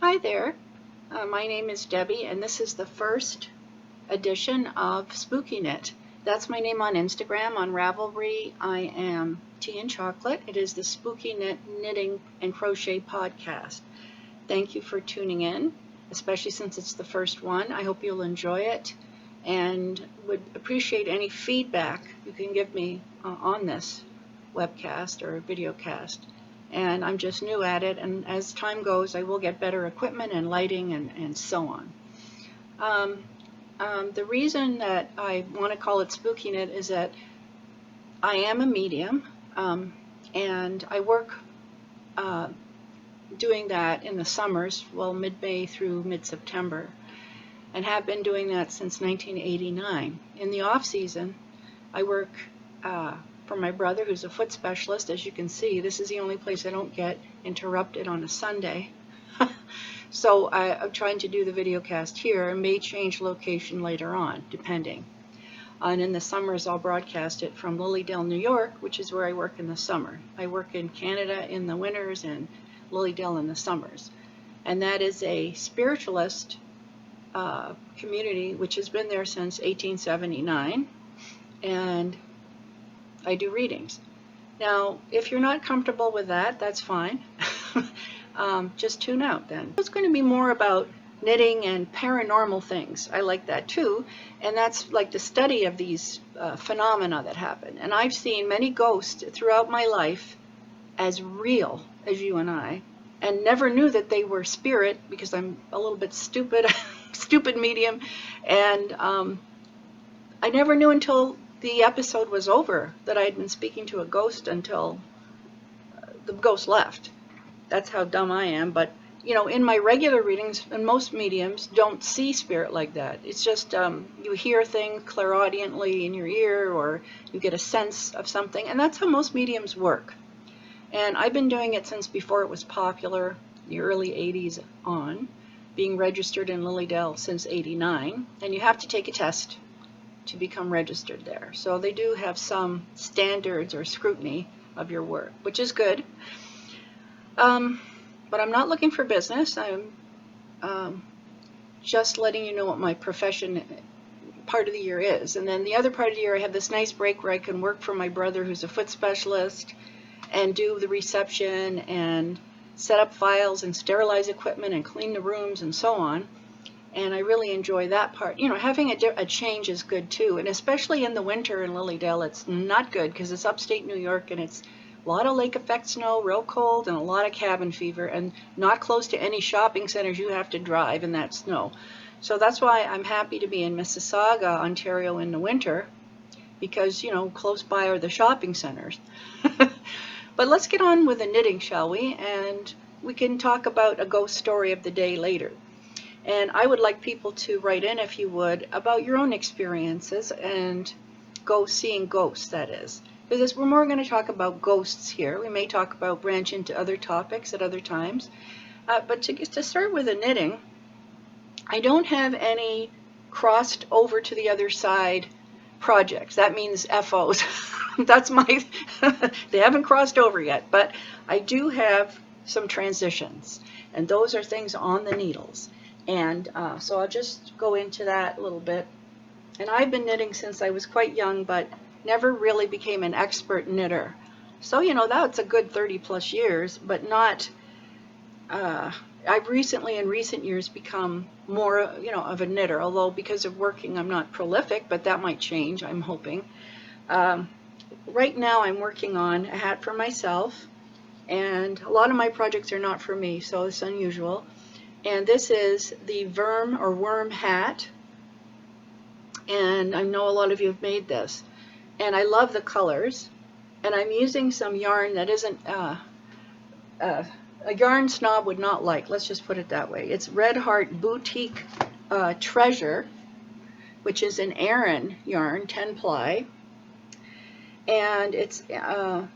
Hi there, my name is Debbie, and this is the first edition of Spooky Knit. That's my name on Instagram. On Ravelry, I am Teaandchocolate. It is the Spooky Knit Knitting and Crochet podcast. Thank you for tuning in, especially since it's the first one. I hope you'll enjoy it and would appreciate any feedback you can give me on this webcast or videocast. And I'm just new at it, and as time goes I will get better equipment and lighting and so on. The reason that I want to call it Spooky Knit is that I am a medium, and I work doing that in the summers, well, mid-May through mid-September, and have been doing that since 1989. In the off-season, I work for my brother, who's a foot specialist. As you can see, this is the only place I don't get interrupted on a Sunday. So I'm trying to do the video cast here and may change location later on, depending. And in the summers, I'll broadcast it from Lilydale, New York, which is where I work in the summer. I work in Canada in the winters and Lilydale in the summers. And that is a spiritualist community which has been there since 1879. And I do readings. Now, if you're not comfortable with that, that's fine. Just tune out then. It's going to be more about knitting and paranormal things. I like that too. And that's like the study of these phenomena that happen. And I've seen many ghosts throughout my life as real as you and I, and never knew that they were spirit because I'm a little bit stupid, stupid medium. And I never knew until the episode was over that I had been speaking to a ghost until the ghost left. That's how dumb I am. But you know, in my regular readings, and most mediums don't see spirit like that. It's just you hear things clairaudiently in your ear, or you get a sense of something, and that's how most mediums work. And I've been doing it since before it was popular, the early 80s on, being registered in Lilydale since 89, and you have to take a test to become registered there. So they do have some standards or scrutiny of your work, which is good. But I'm not looking for business. I'm just letting you know what my profession part of the year is. And then the other part of the year, I have this nice break where I can work for my brother, who's a foot specialist, and do the reception and set up files and sterilize equipment and clean the rooms and so on. And I really enjoy that part. You know, having a change is good too. And especially in the winter in Lilydale, it's not good because it's upstate New York and it's a lot of lake effect snow, real cold, and a lot of cabin fever, and not close to any shopping centers. You have to drive in that snow. So that's why I'm happy to be in Mississauga, Ontario in the winter, because, you know, close by are the shopping centers. But let's get on with the knitting, shall we? And we can talk about a ghost story of the day later. And I would like people to write in, if you would, about your own experiences and seeing ghosts, that is. Because we're more going to talk about ghosts here. We may talk about branch into other topics at other times. But to start with the knitting, I don't have any crossed over to the other side projects. That means FOs. That's my, they haven't crossed over yet. But I do have some transitions. And those are things on the needles. And so I'll just go into that a little bit. And I've been knitting since I was quite young, but never really became an expert knitter. So, you know, that's a good 30 plus years, but not, I've recently in recent years become more, you know, of a knitter, although because of working I'm not prolific, but that might change, I'm hoping. Right now I'm working on a hat for myself, and a lot of my projects are not for me, so it's unusual. And this is the worm hat, and I know a lot of you have made this. And I love the colors, and I'm using some yarn that isn't a yarn snob would not like, let's just put it that way. It's Red Heart Boutique Treasure, which is an Aran yarn, 10 ply, and it's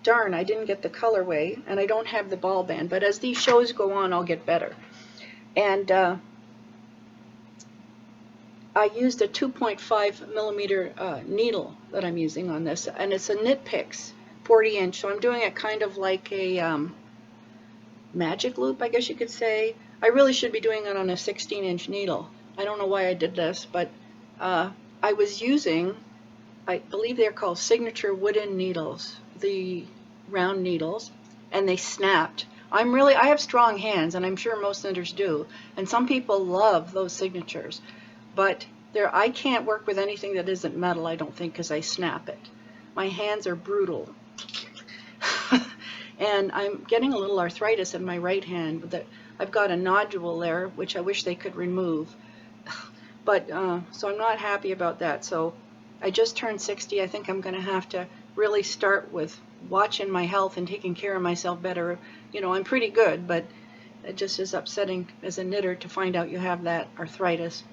darn, I didn't get the colorway, and I don't have the ball band, but as these shows go on I'll get better. And I used a 2.5 millimeter needle that I'm using on this, and it's a Knit Picks 40 inch, so I'm doing it kind of like a magic loop, I guess you could say. I really should be doing it on a 16-inch needle. I don't know why I did this, but I was using, I believe they're called signature wooden needles, the round needles, and they snapped. I have strong hands, and I'm sure most knitters do, and some people love those signatures, but I can't work with anything that isn't metal, I don't think, because I snap it. My hands are brutal. And I'm getting a little arthritis in my right hand. I've got a nodule there, which I wish they could remove. But so I'm not happy about that. So I just turned 60. I think I'm going to have to really start with watching my health and taking care of myself better. You know, I'm pretty good, but it just is upsetting as a knitter to find out you have that arthritis.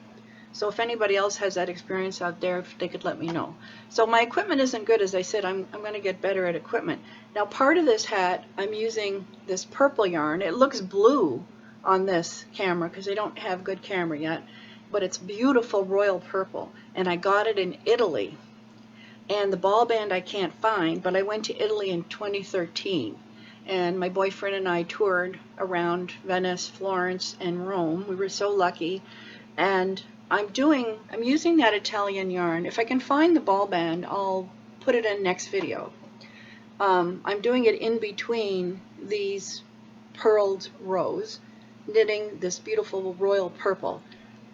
So if anybody else has that experience out there, if they could let me know. So my equipment isn't good, as I said. I'm going to get better at equipment. Now part of this hat, I'm using this purple yarn. It looks blue on this camera because I don't have good camera yet, but it's beautiful royal purple, and I got it in Italy. And the ball band I can't find, but I went to Italy in 2013, and my boyfriend and I toured around Venice, Florence, and Rome. We were so lucky. And I'm using that Italian yarn. If I can find the ball band, I'll put it in next video. I'm doing it in between these purled rows, knitting this beautiful royal purple.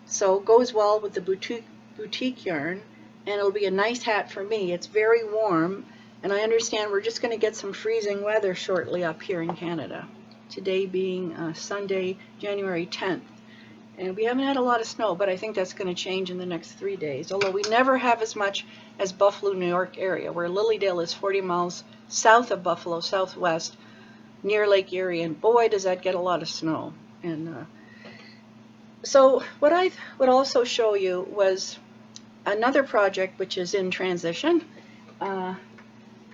So it goes well with the boutique yarn, and it'll be a nice hat for me. It's very warm, and I understand we're just going to get some freezing weather shortly up here in Canada. Today being Sunday, January 10th. And we haven't had a lot of snow, but I think that's going to change in the next 3 days. Although we never have as much as Buffalo, New York area, where Lilydale is 40 miles south of Buffalo, southwest, near Lake Erie, and boy, does that get a lot of snow. And so what I would also show you was another project which is in transition,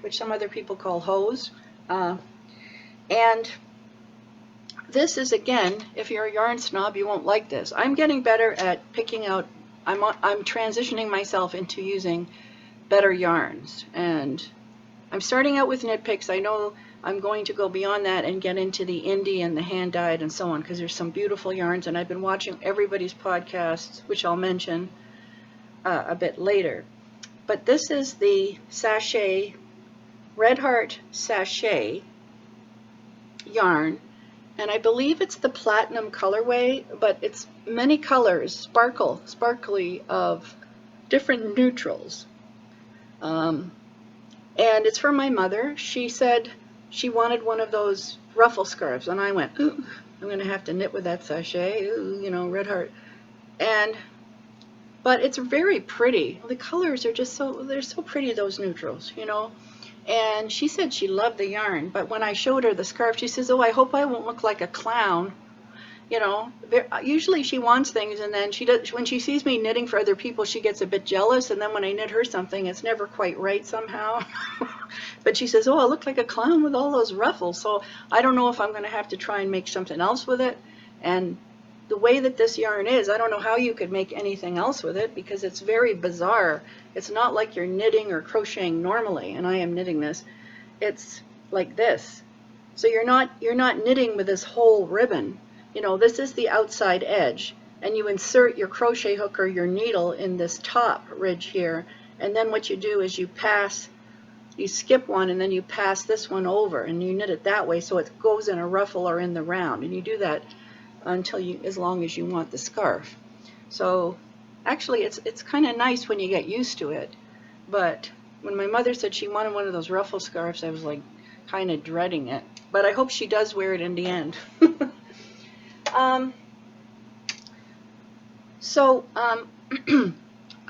which some other people call hose. And this is, again, if you're a yarn snob, you won't like this. I'm getting better at picking out, I'm transitioning myself into using better yarns. And I'm starting out with knit picks. I know I'm going to go beyond that and get into the indie and the hand dyed and so on, because there's some beautiful yarns, and I've been watching everybody's podcasts, which I'll mention a bit later. But this is the sachet, Red Heart sachet yarn. And I believe it's the platinum colorway, but it's many colors, sparkly of different neutrals. And it's from my mother. She said she wanted one of those ruffle scarves, and I went, ooh, I'm going to have to knit with that sachet, ooh, you know, Red Heart. But it's very pretty. The colors are just they're so pretty, those neutrals, you know. And she said she loved the yarn, but when I showed her the scarf, she says, oh, I hope I won't look like a clown. You know, usually she wants things, and then when she sees me knitting for other people, she gets a bit jealous, and then when I knit her something, it's never quite right somehow. But she says, oh, I look like a clown with all those ruffles. So I don't know if I'm going to have to try and make something else with it. And the way that this yarn is, I don't know how you could make anything else with it, because it's very bizarre. It's not like you're knitting or crocheting normally, and I am knitting this. It's like this. So you're not knitting with this whole ribbon. You know, this is the outside edge, and you insert your crochet hook or your needle in this top ridge here, and then what you do is you skip one, and then you pass this one over, and you knit it that way so it goes in a ruffle or in the round, and you do that as long as you want the scarf. So actually it's kind of nice when you get used to it, but when my mother said she wanted one of those ruffle scarves, I was like kind of dreading it, but I hope she does wear it in the end. I'd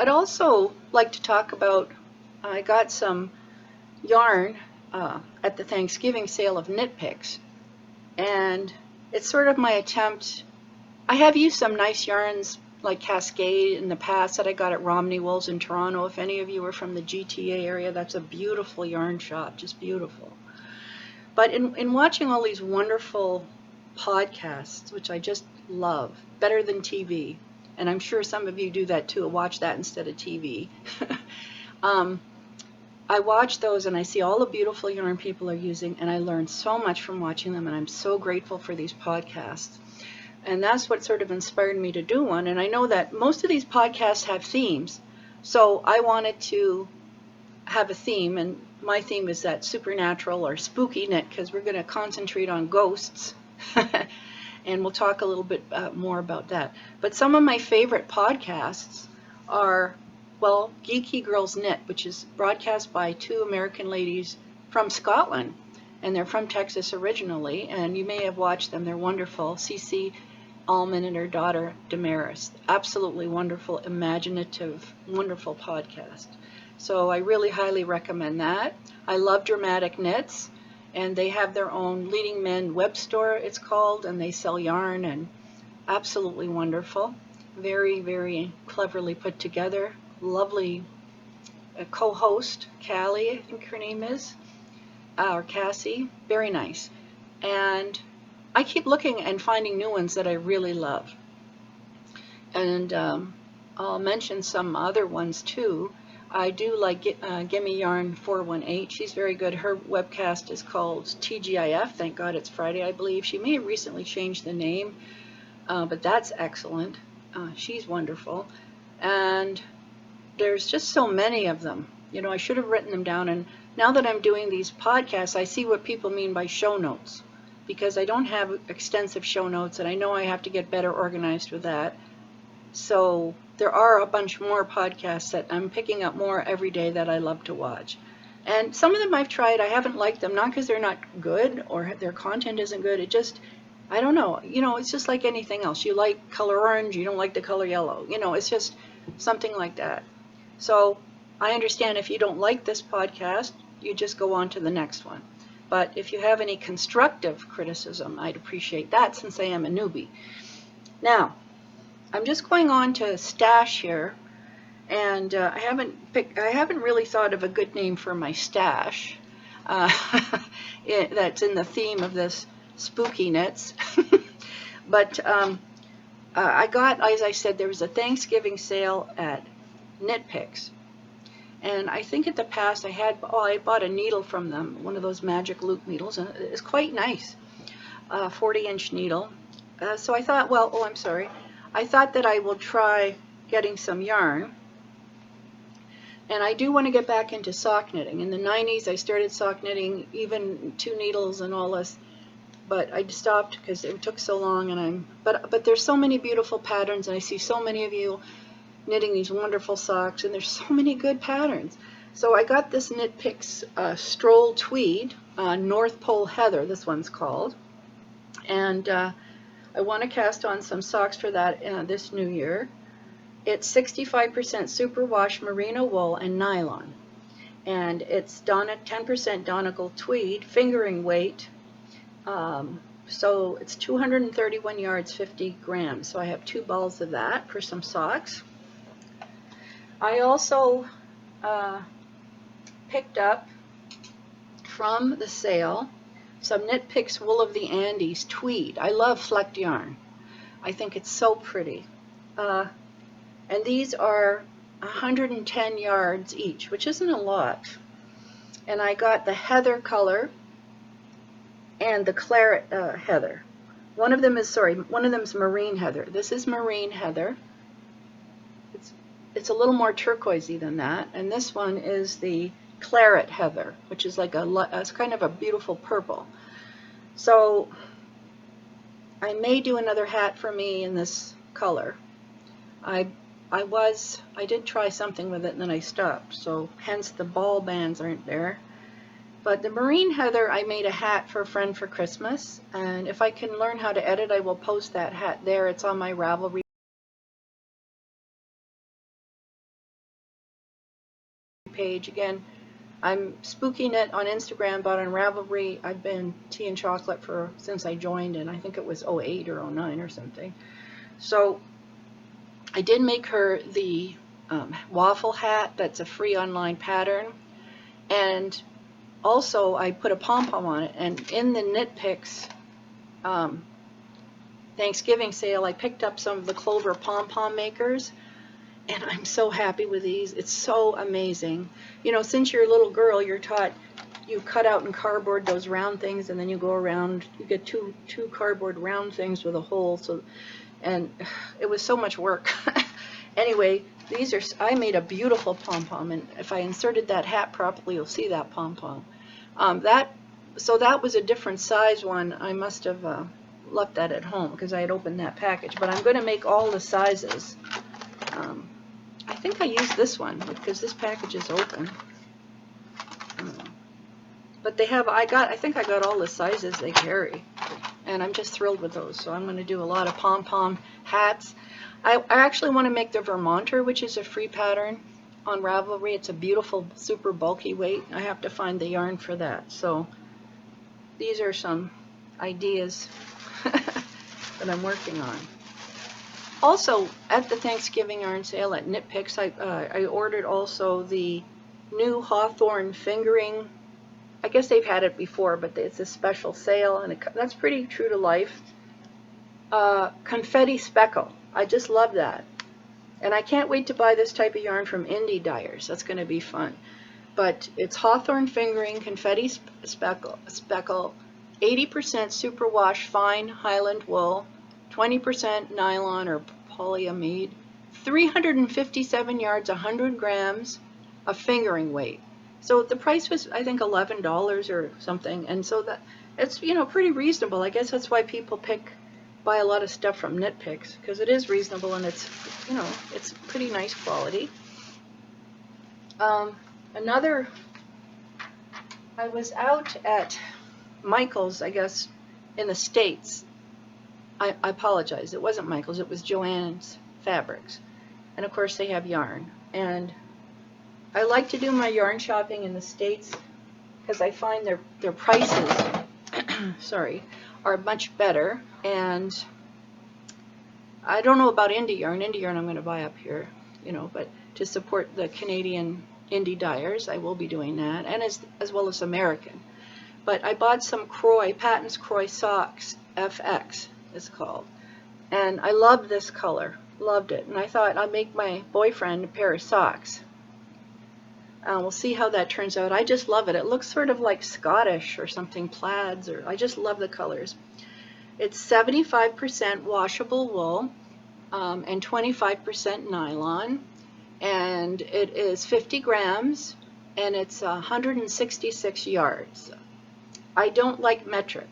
also like to talk about, I got some yarn at the Thanksgiving sale of knit picks, and it's sort of my attempt. I have used some nice yarns like Cascade in the past that I got at Romney Wools in Toronto. If any of you are from the GTA area, that's a beautiful yarn shop, just beautiful. But in watching all these wonderful podcasts, which I just love, better than TV, and I'm sure some of you do that too, watch that instead of TV, I watch those and I see all the beautiful yarn people are using, and I learn so much from watching them, and I'm so grateful for these podcasts. And that's what sort of inspired me to do one. And I know that most of these podcasts have themes, so I wanted to have a theme, and my theme is that supernatural or spooky knit, because we're going to concentrate on ghosts. And we'll talk a little bit more about that. But some of my favorite podcasts are, well, Geeky Girls Knit, which is broadcast by two American ladies from Scotland, and they're from Texas originally, and you may have watched them. They're wonderful. Cece Allman and her daughter Damaris. Absolutely wonderful, imaginative, wonderful podcast. So I really highly recommend that. I love Dramatic Knits, and they have their own Leading Men web store, it's called, and they sell yarn, and absolutely wonderful. Very, very cleverly put together. Lovely co-host, Callie, I think her name is, or Cassie. Very nice. And I keep looking and finding new ones that I really love. And I'll mention some other ones too. I do like Gimme Yarn 418. She's very good. Her webcast is called TGIF. Thank God it's Friday, I believe. She may have recently changed the name, but that's excellent. She's wonderful. And there's just so many of them. You know, I should have written them down. And now that I'm doing these podcasts, I see what people mean by show notes, because I don't have extensive show notes, and I know I have to get better organized with that. So there are a bunch more podcasts that I'm picking up more every day that I love to watch. And some of them I've tried, I haven't liked them, not because they're not good or their content isn't good. It just, I don't know. You know, it's just like anything else. You like color orange, you don't like the color yellow. You know, it's just something like that. So I understand if you don't like this podcast, you just go on to the next one. But if you have any constructive criticism, I'd appreciate that, since I am a newbie. Now, I'm just going on to stash here, and I haven't really thought of a good name for my stash. That's in the theme of this spooky knits. But I got, as I said, there was a Thanksgiving sale at Knit Picks. And I think in the past I bought a needle from them, one of those magic loop needles, and it's quite nice, 40-inch needle. So I thought, I thought that I will try getting some yarn. And I do want to get back into sock knitting. In the 90s, I started sock knitting, even 2 needles and all this, but I stopped because it took so long. And but there's so many beautiful patterns, and I see so many of you knitting these wonderful socks, and there's so many good patterns. So I got this Knit Picks Stroll Tweed, North Pole Heather, this one's called, and I want to cast on some socks for that this new year. It's 65% superwash merino wool and nylon, and it's 10% Donegal tweed, fingering weight. So it's 231 yards, 50 grams. So I have 2 balls of that for some socks. I also picked up from the sale some Knit Picks Wool of the Andes tweed. I love flecked yarn. I think it's so pretty. And these are 110 yards each, which isn't a lot. And I got the heather color and the claret heather. One of them is marine heather. This is marine heather. It's a little more turquoisey than that. And this one is the claret heather, which is like it's kind of a beautiful purple. So I may do another hat for me in this color. I did try something with it and then I stopped, so hence the ball bands aren't there. But the marine heather, I made a hat for a friend for Christmas, and if I can learn how to edit, I will post that hat there. It's on my Ravelry page. Again, I'm Spooky Knit on Instagram, but on Ravelry, I've been Teaandchocolate since I joined, and I think it was 08 or 09 or something. So I did make her the waffle hat. That's a free online pattern, and also I put a pom-pom on it. And in the Knit Picks Thanksgiving sale, I picked up some of the clover pom-pom makers, And I'm so happy with these. It's so amazing. You know, since you're a little girl, you're taught you cut out in cardboard those round things, and then you go around. You get two cardboard round things with a hole. So, and it was so much work. Anyway, these are. I made a beautiful pom pom, and if I inserted that hat properly, you'll see that pom pom. So that was a different size one. I must have left that at home because I had opened that package. But I'm going to make all the sizes. I think I used this one because this package is open. But they have, I think I got all the sizes they carry. And I'm just thrilled with those. So I'm going to do a lot of pom-pom hats. I actually want to make the Vermonter, which is a free pattern on Ravelry. It's a beautiful, super bulky weight. I have to find the yarn for that. So these are some ideas that I'm working on. Also, at the Thanksgiving yarn sale at Knit Picks, I ordered also the new Hawthorne fingering. I guess they've had it before, but it's a special sale, and that's pretty true to life. Confetti speckle. I just love that. And I can't wait to buy this type of yarn from indie dyers. That's going to be fun. But it's Hawthorne fingering, confetti speckle, 80% superwash fine Highland wool, 20% nylon or polyamide, 357 yards, 100 grams of fingering weight. So the price was, I think, $11 or something, and so that it's, you know, pretty reasonable. I guess that's why people buy a lot of stuff from Knit Picks, because it is reasonable and it's, you know, it's pretty nice quality. I was out at Michael's, I guess, in the States. I apologize, it wasn't Michael's, it was Joann's Fabrics. And of course they have yarn. And I like to do my yarn shopping in the States because I find their prices sorry, are much better. And I don't know about indie yarn. Indie yarn I'm going to buy up here, you know, but to support the Canadian indie dyers, I will be doing that, and as well as American. But I bought some Patton's Croy socks, FX it's called, and I love this color, loved it, and I thought I'd make my boyfriend a pair of socks. We'll see how that turns out. I just love it. It looks sort of like Scottish or something, plaids, or I just love the colors. It's 75% washable wool and 25% nylon, and it is 50 grams, and it's 166 yards. I don't like metric.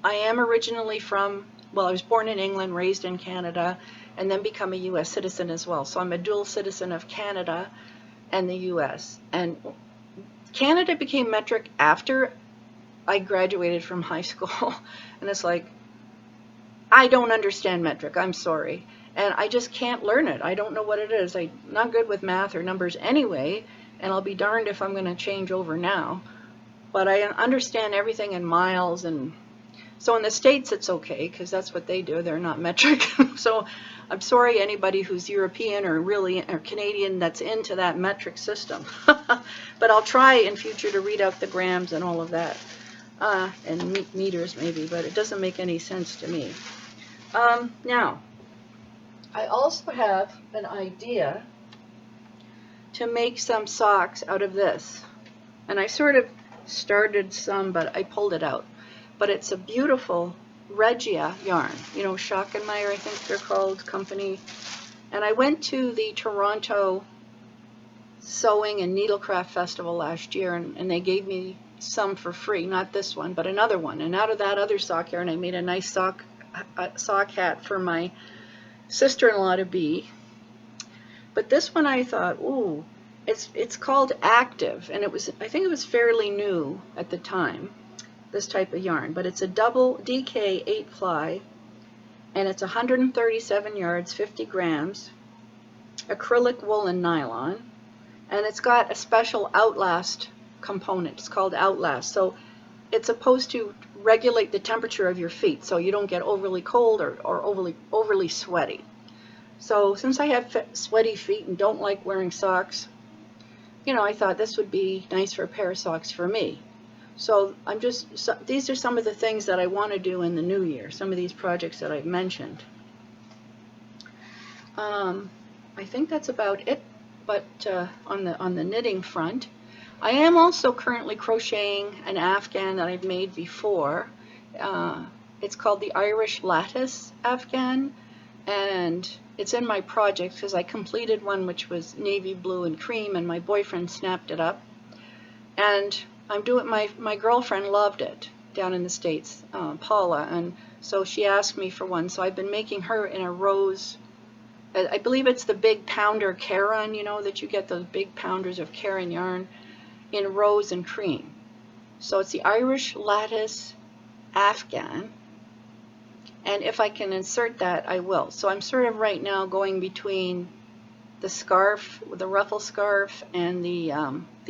I am originally from, well, I was born in England, raised in Canada, and then become a U.S. citizen as well. So I'm a dual citizen of Canada and the U.S. And Canada became metric after I graduated from high school. And it's like, I don't understand metric, I'm sorry. And I just can't learn it. I don't know what it is. I'm not good with math or numbers anyway, and I'll be darned if I'm going to change over now. But I understand everything in miles, and so in the States it's okay because that's what they do. They're not metric. So I'm sorry anybody who's European or Canadian that's into that metric system. But I'll try in future to read out the grams and all of that, and meters maybe, but it doesn't make any sense to me. Now, I also have an idea to make some socks out of this, and I sort of started some, but I pulled it out. But it's a beautiful Regia yarn, you know, Schockenmeyer, I think they're called, company. And I went to the Toronto Sewing and Needlecraft Festival last year, and they gave me some for free, not this one, but another one. And out of that other sock yarn, I made a nice sock hat for my sister-in-law to be. But this one I thought, ooh, it's called Active, and I think it was fairly new at the time, this type of yarn. But it's a double DK 8 ply, and it's 137 yards, 50 grams, acrylic wool and nylon, and it's got a special Outlast component. It's called Outlast, so it's supposed to regulate the temperature of your feet so you don't get overly cold or overly sweaty. So since I have sweaty feet and don't like wearing socks, you know, I thought this would be nice for a pair of socks for me. So these are some of the things that I want to do in the new year, some of these projects that I've mentioned. I think that's about it, but on the knitting front. I am also currently crocheting an Afghan that I've made before. Uh, it's called the Irish Lattice Afghan, and it's in my project because I completed one which was navy blue and cream, and my boyfriend snapped it up. And I'm doing my girlfriend loved it down in the States, Paula, and so she asked me for one. So I've been making her in a rose. I believe it's the big pounder Caron, you know, that you get those big pounders of Caron yarn in rose and cream. So it's the Irish Lattice Afghan, and if I can insert that, I will. So I'm sort of right now going between the scarf, the ruffle scarf, and the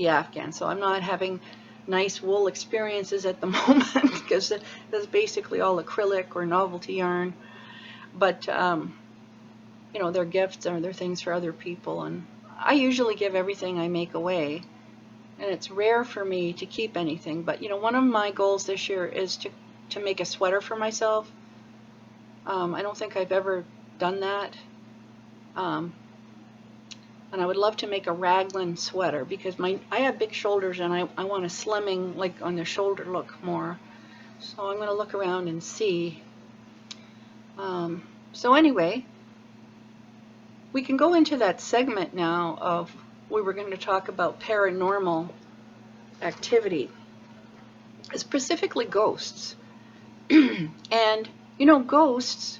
Afghan. So I'm not having nice wool experiences at the moment because that's basically all acrylic or novelty yarn. But you know, they're gifts or they're things for other people, and I usually give everything I make away. And it's rare for me to keep anything, but you know, one of my goals this year is to make a sweater for myself. I don't think I've ever done that. And I would love to make a raglan sweater because I have big shoulders and I want a slimming, like on the shoulder look more. So I'm going to look around and see. So anyway, we can go into that segment now of we were going to talk about paranormal activity, specifically ghosts. And you know, ghosts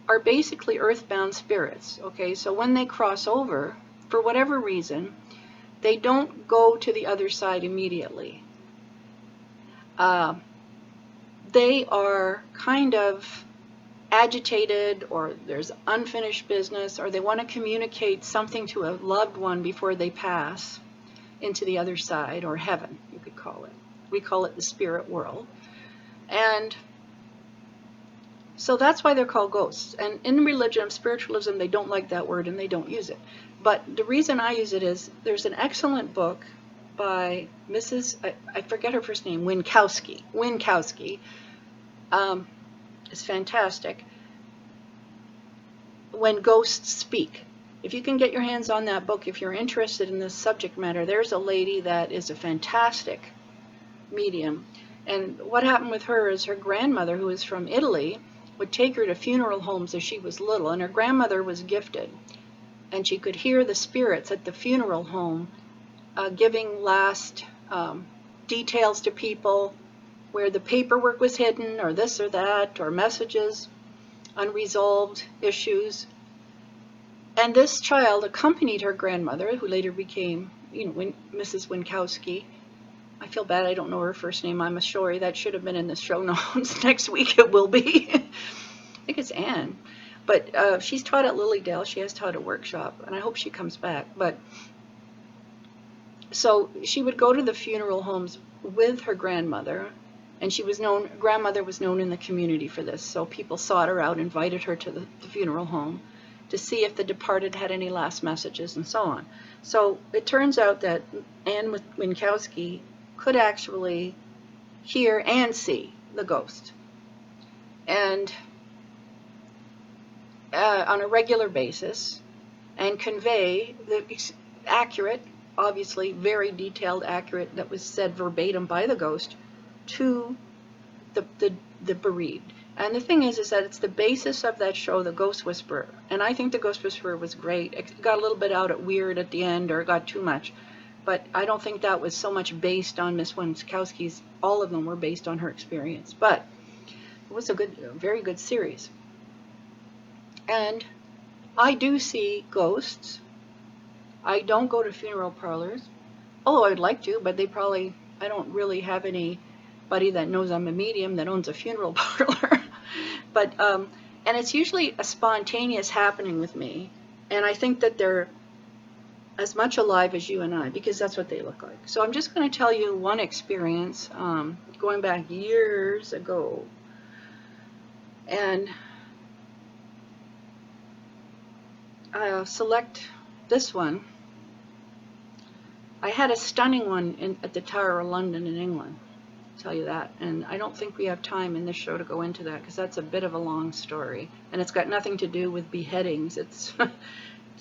are basically earthbound spirits. Okay, so when they cross over, for whatever reason, they don't go to the other side immediately. They are kind of agitated, or there's unfinished business, or they want to communicate something to a loved one before they pass into the other side, or heaven, you could call it. We call it the spirit world. And so that's why they're called ghosts. And in religion, spiritualism, they don't like that word and they don't use it. But the reason I use it is there's an excellent book by Mrs. I forget her first name, Winkowski. It's fantastic. When Ghosts Speak. If you can get your hands on that book, if you're interested in this subject matter, there's a lady that is a fantastic medium. And what happened with her is her grandmother, who is from Italy, would take her to funeral homes as she was little, and her grandmother was gifted. And she could hear the spirits at the funeral home giving last details to people where the paperwork was hidden, or this or that, or messages, unresolved issues. And this child accompanied her grandmother, who later became, you know, Mrs. Winkowski. I feel bad I don't know her first name. I'm sorry. That should have been in the show notes. Next week it will be. I think it's Anne. But she's taught at Lilydale. She has taught a workshop, and I hope she comes back. But so she would go to the funeral homes with her grandmother, and grandmother was known in the community for this. So people sought her out, invited her to the funeral home to see if the departed had any last messages and so on. So it turns out that Anne Winkowski could actually hear and see the ghost, and on a regular basis, and convey the accurate, obviously very detailed, accurate, that was said verbatim by the ghost to the bereaved. And the thing is that it's the basis of that show, The Ghost Whisperer. And I think The Ghost Whisperer was great. It got a little bit out at weird at the end, or it got too much. But I don't think that was so much based on Miss Winkowski's. All of them were based on her experience. But it was a very good series. And I do see ghosts. I don't go to funeral parlors, although I would like to, but I don't really have anybody that knows I'm a medium that owns a funeral parlor. But, and it's usually a spontaneous happening with me. And I think that they're as much alive as you and I, because that's what they look like. So I'm just going to tell you one experience going back years ago. And I'll select this one. I had a stunning one at the Tower of London in England. tell you that. And I don't think we have time in this show to go into that because that's a bit of a long story. And it's got nothing to do with beheadings. It's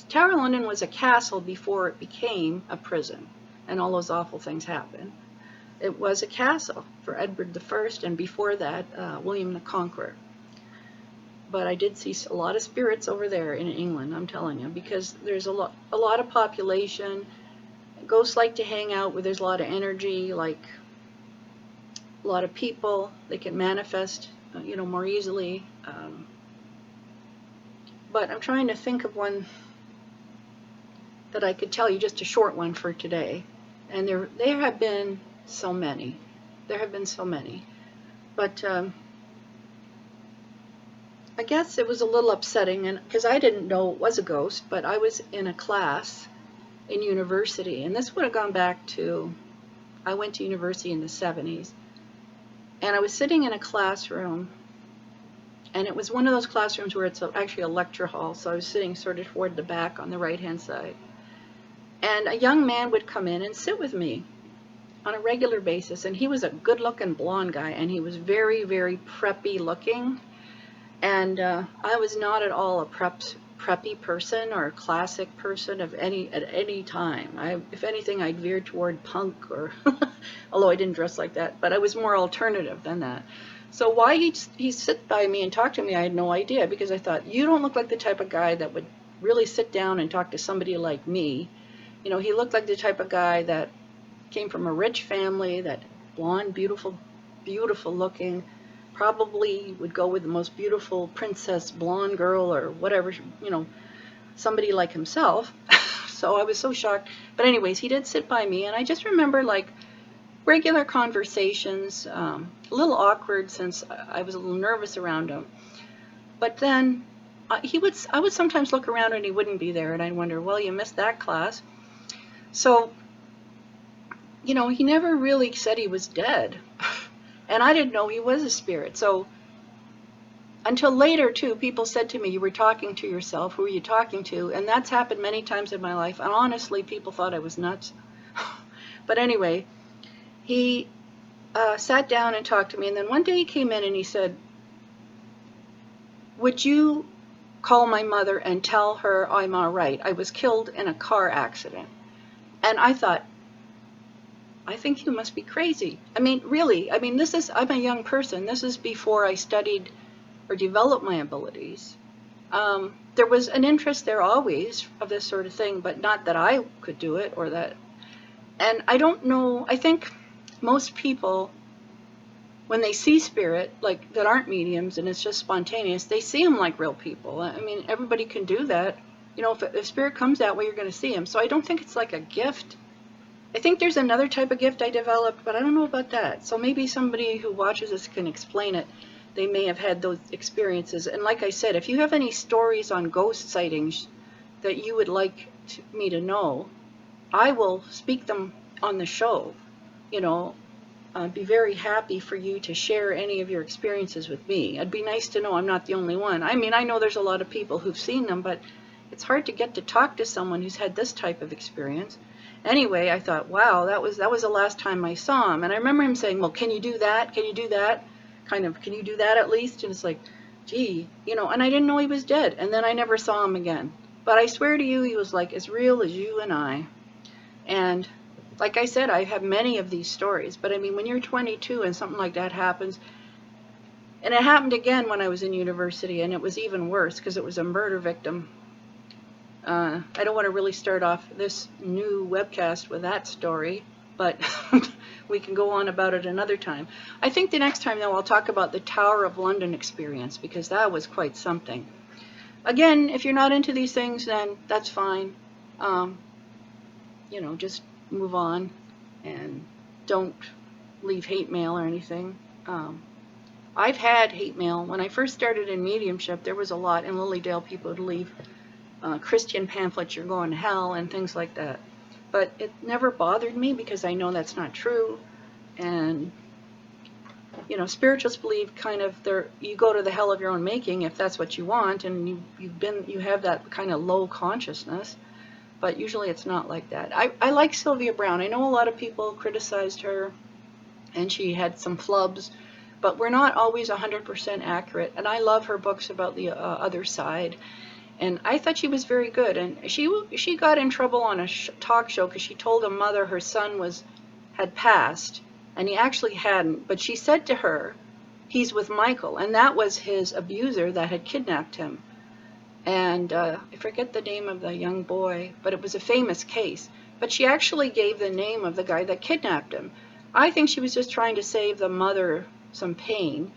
Tower of London was a castle before it became a prison and all those awful things happened. It was a castle for Edward I, and before that, William the Conqueror. But I did see a lot of spirits over there in England, I'm telling you, because there's a lot of population. Ghosts like to hang out where there's a lot of energy, like a lot of people. They can manifest, more easily. But I'm trying to think of one that I could tell you, just a short one for today. And there have been so many. There have been so many. But I guess it was a little upsetting, and because I didn't know it was a ghost, but I was in a class in university, and this would have gone back to, I went to university in the 70s, and I was sitting in a classroom, and it was one of those classrooms where it's actually a lecture hall, so I was sitting sort of toward the back on the right-hand side. And a young man would come in and sit with me on a regular basis, and he was a good-looking blonde guy, and he was very, very preppy looking. And I was not at all a preppy person or a classic person at any time. If anything, I'd veered toward punk, or although I didn't dress like that, but I was more alternative than that. So why he sit by me and talk to me, I had no idea, because I thought, you don't look like the type of guy that would really sit down and talk to somebody like me. He looked like the type of guy that came from a rich family, that blonde, beautiful, beautiful looking, probably would go with the most beautiful princess blonde girl or whatever, somebody like himself. So I was so shocked. But anyways, he did sit by me, and I just remember like regular conversations, a little awkward since I was a little nervous around him. But then I would sometimes look around and he wouldn't be there, and I'd wonder, well, you missed that class. So, he never really said he was dead. And I didn't know he was a spirit. So until later, too, people said to me, you were talking to yourself. Who were you talking to? And that's happened many times in my life. And honestly, people thought I was nuts. But anyway, he sat down and talked to me. And then one day he came in and he said, would you call my mother and tell her I'm all right? I was killed in a car accident. And I thought, I think you must be crazy. I mean, really, I'm a young person. This is before I studied or developed my abilities. There was an interest there always of this sort of thing, but not that I could do it or that. And I don't know, I think most people, when they see spirit, like that aren't mediums and it's just spontaneous, they see them like real people. I mean, everybody can do that. If spirit comes that way, you're going to see him. So I don't think it's like a gift. I think there's another type of gift I developed, but I don't know about that. So maybe somebody who watches this can explain it. They may have had those experiences. And like I said, if you have any stories on ghost sightings that you would like me to know, I will speak them on the show. I'd be very happy for you to share any of your experiences with me. It'd be nice to know I'm not the only one. I mean, I know there's a lot of people who've seen them, but it's hard to get to talk to someone who's had this type of experience. Anyway, I thought, wow, that was the last time I saw him. And I remember him saying, well, can you do that? Can you do that? Kind of, can you do that at least? And it's like, gee, and I didn't know he was dead. And then I never saw him again. But I swear to you, he was like as real as you and I. And like I said, I have many of these stories. But I mean, when you're 22 and something like that happens, and it happened again when I was in university, and it was even worse because it was a murder victim. I don't want to really start off this new webcast with that story, but we can go on about it another time. I think the next time, though, I'll talk about the Tower of London experience, because that was quite something. Again, if you're not into these things, then that's fine. Just move on and don't leave hate mail or anything. I've had hate mail. When I first started in mediumship, there was a lot in Lilydale. People would leave Christian pamphlets, you're going to hell, and things like that. But it never bothered me because I know that's not true. And, spiritualists believe kind of you go to the hell of your own making if that's what you want, and you have that kind of low consciousness. But usually it's not like that. I like Sylvia Browne. I know a lot of people criticized her and she had some flubs, but we're not always 100% accurate. And I love her books about the other side. And I thought she was very good. And she got in trouble on a talk show because she told a mother her son had passed, and he actually hadn't. But she said to her, he's with Michael, and that was his abuser that had kidnapped him. And I forget the name of the young boy, but it was a famous case. But she actually gave the name of the guy that kidnapped him. I think she was just trying to save the mother some pain.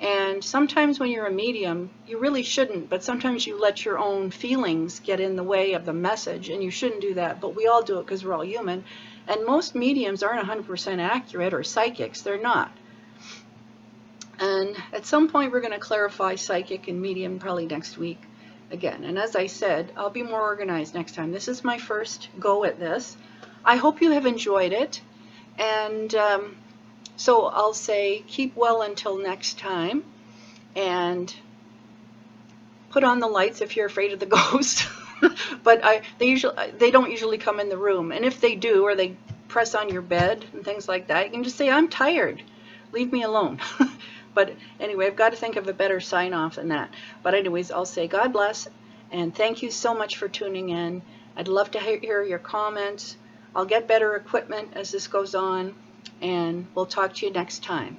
And sometimes when you're a medium, you really shouldn't, but sometimes you let your own feelings get in the way of the message, and you shouldn't do that. But we all do it because we're all human. And most mediums aren't 100% accurate, or psychics. They're not. And at some point, we're going to clarify psychic and medium probably next week again. And as I said, I'll be more organized next time. This is my first go at this. I hope you have enjoyed it. And so I'll say keep well until next time. And put on the lights if you're afraid of the ghost. But they don't usually come in the room. And if they do, or they press on your bed and things like that, you can just say, I'm tired. Leave me alone. But anyway, I've got to think of a better sign off than that. But anyways, I'll say God bless, and thank you so much for tuning in. I'd love to hear your comments. I'll get better equipment as this goes on, and we'll talk to you next time.